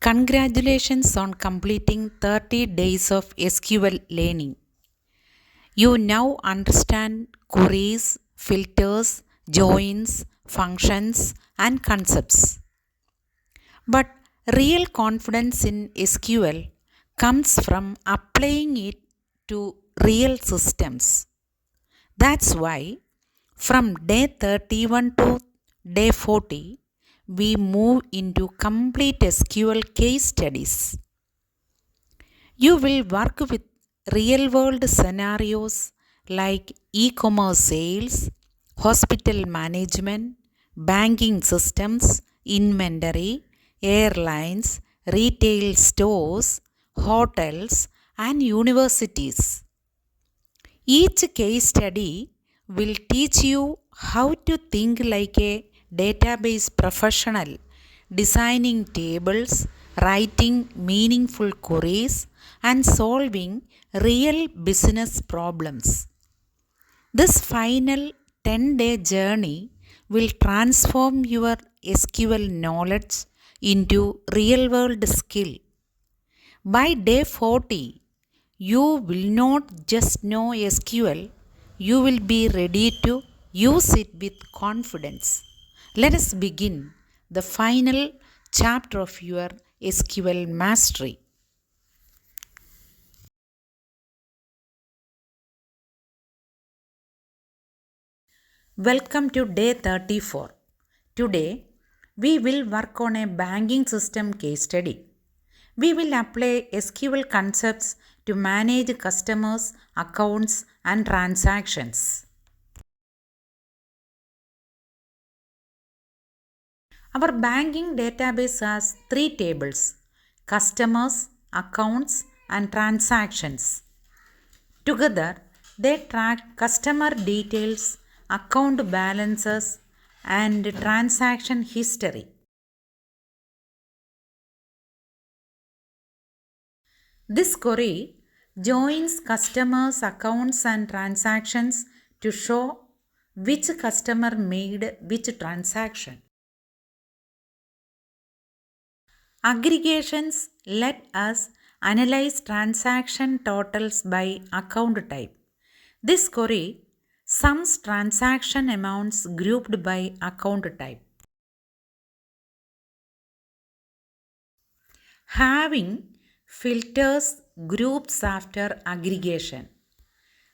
Congratulations on completing 30 days of SQL learning. You now understand queries, filters, joins, functions, and concepts. But real confidence in SQL comes from applying it to real systems. That's why from day 31 to day 40, we move into complete SQL case studies. You will work with real world scenarios like e commerce sales, hospital management, banking systems, inventory, airlines, retail stores, hotels, and universities. Each case study will teach you how to think like a database professional, designing tables, writing meaningful queries, and solving real business problems. This final 10-day journey will transform your SQL knowledge into real world skill. By day 40, you will not just know SQL, you will be ready to use it with confidence. Let us begin the final chapter of your SQL mastery. Welcome to day 34. Today, we will work on a banking system case study. We will apply SQL concepts to manage customers, accounts, and transactions. Our banking database has three tables: customers, accounts, and transactions. Together, they track customer details, account balances, and transaction history. This query joins customers' accounts and transactions to show which customer made which transaction. Aggregations let us analyze transaction totals by account type. This query sums transaction amounts grouped by account type. Having filters groups after aggregation.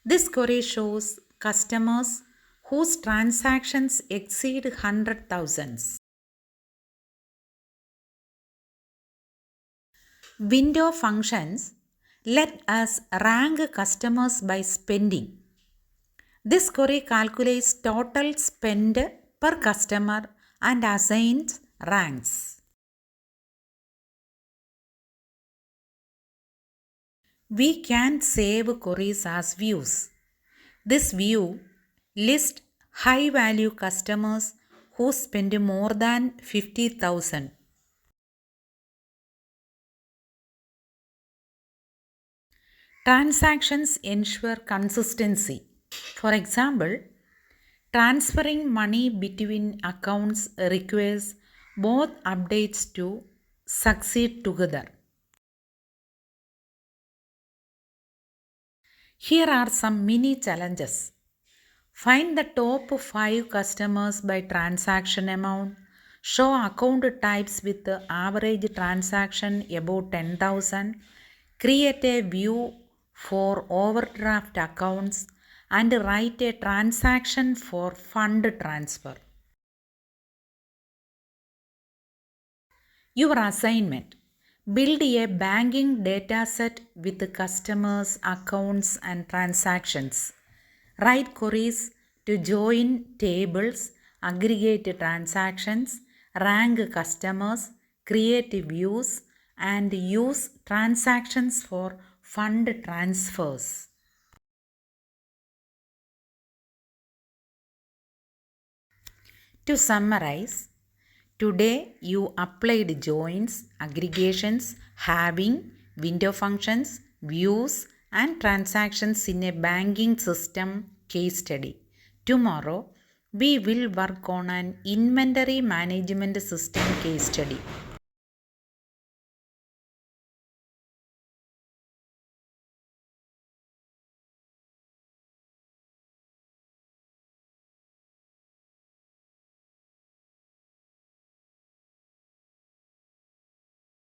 This query shows customers whose transactions exceed 100,000. Window functions let us rank customers by spending. This query calculates total spend per customer and assigns ranks. We can save queries as views. This view lists high value customers who spend more than 50,000. Transactions ensure consistency. For example, transferring money between accounts requires both updates to succeed together. Here are some mini challenges. Find the top 5 customers by transaction amount. Show account types with the average transaction above 10,000. Create a view for overdraft accounts and write a transaction for fund transfer. Your assignment: build a banking dataset with the customers, accounts, and transactions. Write queries to join tables, aggregate transactions, rank customers, create views, and use transactions for fund transfers. To summarize, today you applied joins, aggregations, having, window functions, views, and transactions in a banking system case study. Tomorrow, we will work on an inventory management system case study.